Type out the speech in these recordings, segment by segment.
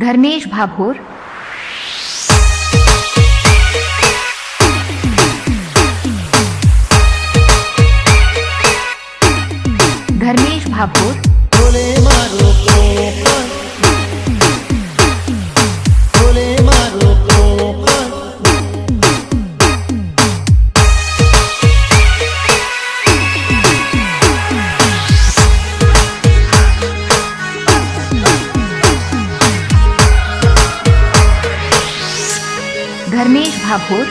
धर्मेश भाभोर, धर्मेश भाभोर, बोले मारो पोपट, बोले मारो पोपट, धर्मेश भाभोर,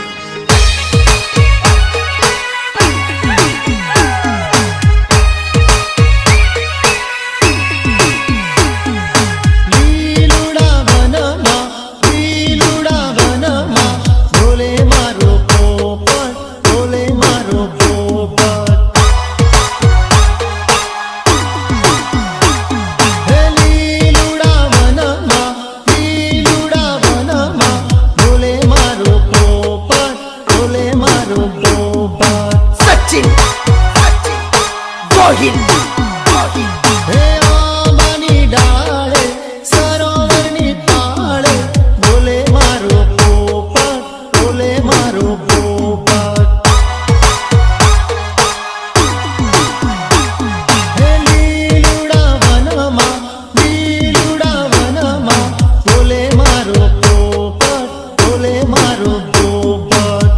लीलुड़ा वनमा, लीलुड़ा वनमा, बोले मारो पोपट, बोले मारो पोपट, हे लीलुड़ा वनमा, लीलुड़ा वनमा, बोले मारो पोपट, बोले मारो पोपट, सचिन गोहिल हे आंबानी डाळे सरोवरनी ताळे, बोले मारो पोपट, बोले मारो पोपट, हे लीलुड़ा वनमा, लीलुड़ा वनमा, बोले मारो पोपट, बोले मारो पोपट,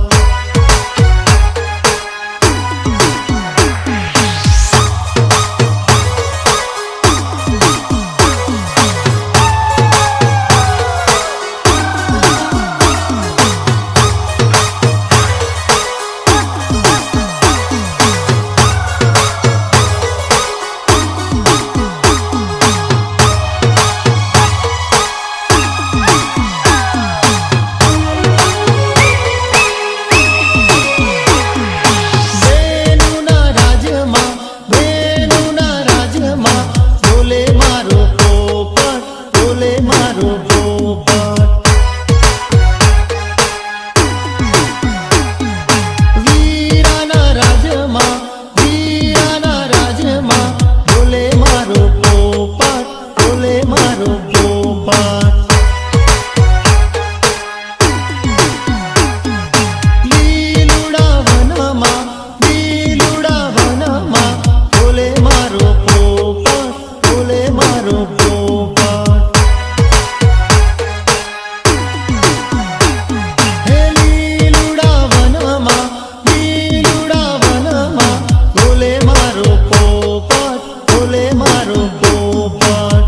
બેનુના રાજમાં બોલે મારો પોપટ, બોલે મારો પોપટ, વીરાના રાજમાં બોલે મારો પોપટ, બોલે મારો પોપટ, લીલુડા વનમાં બોલે મારો પોપટ, બોલે મારો પોપટ, હે લીલુડા વનમાં બોલે મારો પોપટ, બોલે મારો પોપટ,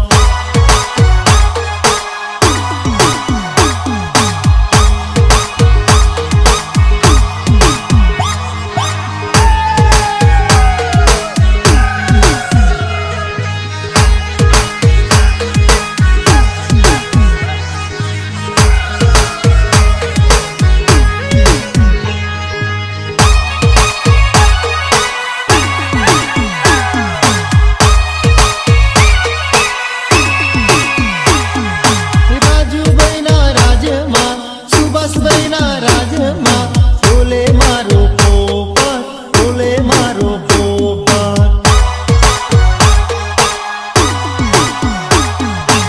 રાજુભાઈના રાજમાં સુભાષભાઈના રાજમાં બોલે મારો પોપટ, બોલે મારો પોપટ,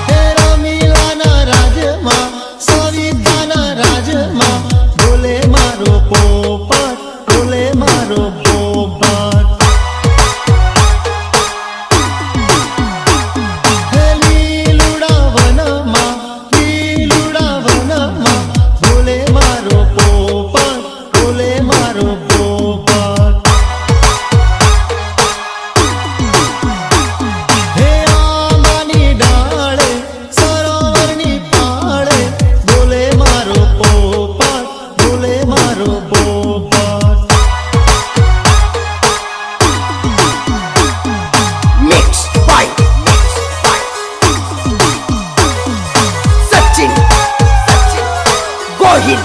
હે રમીલાના રાજમાં સવિતાના રાજમાં બોલે મારો પોપટ, બોલે મારો પોપટ, હે લીલુડા વનમાં બોલે મારો પોપટ, બોલે મારો પોપટ, હે આંબાની ડાળે સરોવરની પાળે બોલે મારો પોપટ, બોલે મારો પોપટ, मिक्स बाय सचिन गोहिल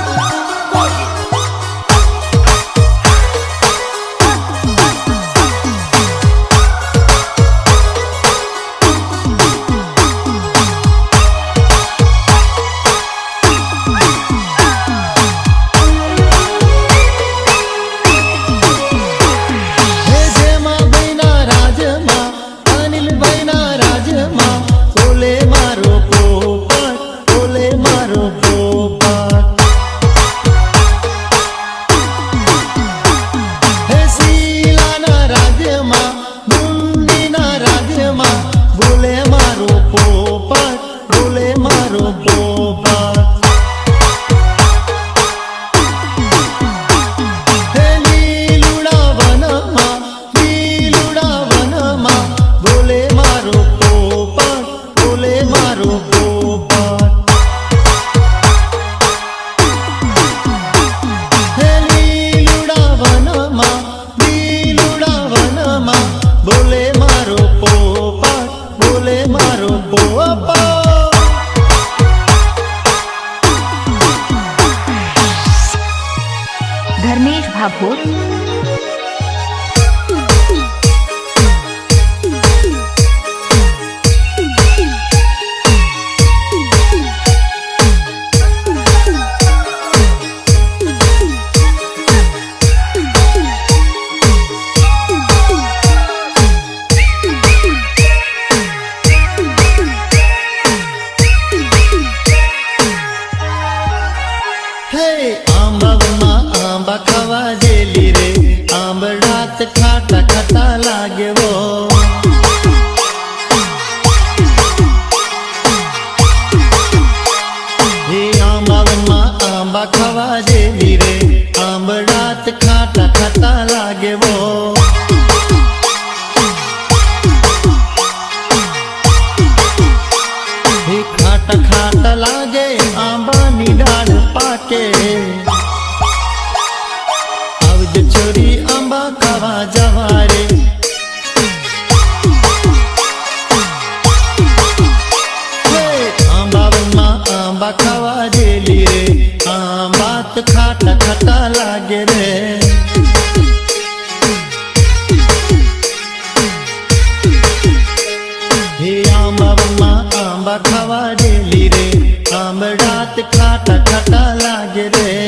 मारो पोपट हे लीलुड़ा वनमा बोले मारो पोपट बोले मारो पोपट हे लीलुड़ा वनमा बोले मारो पोपट बोले मारो पोपट धर्मेश भाभोर, आंबा खावा जेली रे आंबडात खाटा खाटा लागे वो हे आंबा आंबा खावा जेली रे आंबडात खाटा खाटा लागे वो हे खाटा खाटा लागे आंबा निडाळ पाके छोरी आंबा खावा जावा रे आंबा खावा जेली रे आंबात खाटा खाटा लागे रे हे आंबा खावा जेली रे आंबडात खाटा खाटा लागे रे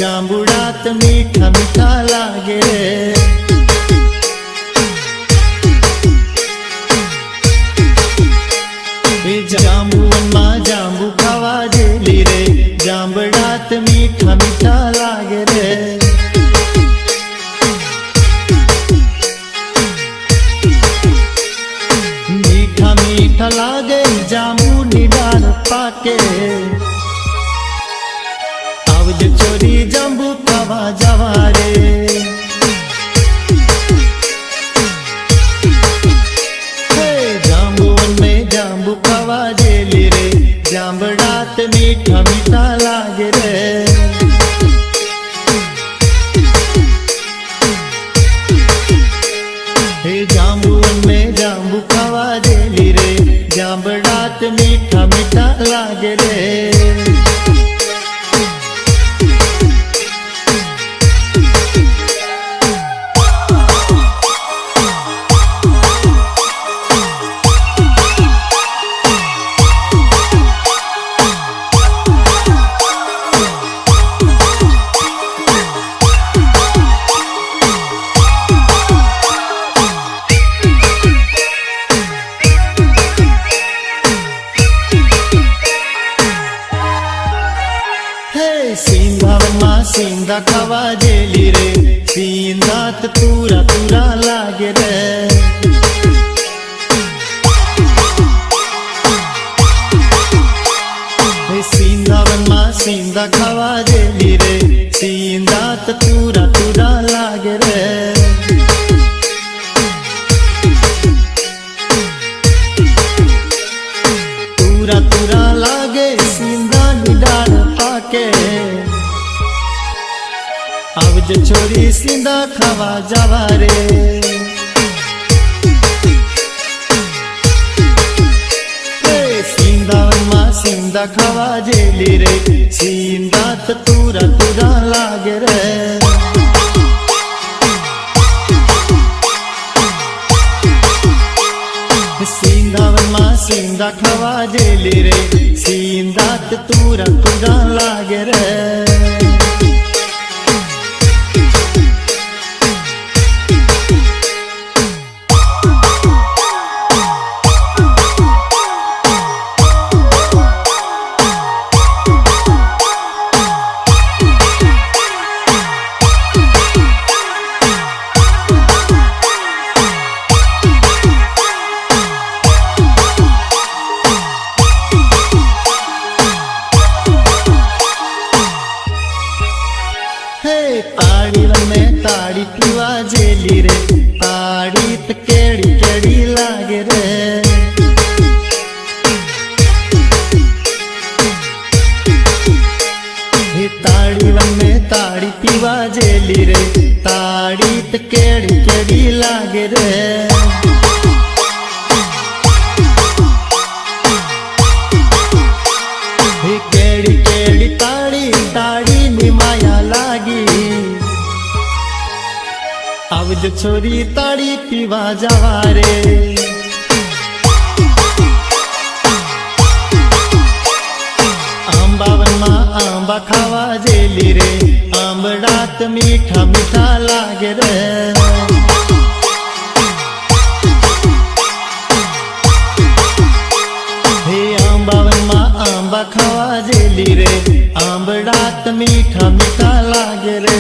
जांबुडात मीठा मीठा लागे रे जांबुवनमा जांबू खावा जेली रे जांबुडात मीठा मीठा लागे रे मीठा मीठा लागे जांबू निडाल पाके छोरी जांबू खावा जावा रे जांबूवन में जांबू खावा जेली रे जांबडात मीठा मीठा लागे रे हे जांबूवन में जांबू खावा जेली रे जांबडात मीठा मीठा लागे रे सींदा खावा जेली रे सींदात पूरा पूरा लागे रे सींदा खावा जेली रे सींदात पूरा पूरा लागे रे पूरा पूरा लागे सींदा निडाल पाके अब जो छोरी सींदा खावा जावा रे सींदा खावा जेली रे सींदात पूरा पूरा लागे रे સિંધાવન માં સિંધા ખાવા જેલી રે સિંધાત તુરા તુરા લાગે રે ताड़ी में ताड़ी पीवा जेली रे ताड़ी त केड़ी केड़ी लागे रे ताड़ी में ताड़ी पीवा जेली रे ताड़ी त केड़ी केड़ी लागे रे केड़ी केड़ी ताड़ी ताड़ी नी माया लागी आवज छोरी ताड़ी पीवा जावा रे आंबावन मां आंबा खावा जेली रे आंबड़ात मीठा मीठा लागे रे हे आंबावन मां आंबा खावा जेली रे आंबड़ात मीठा मीठा लागे रे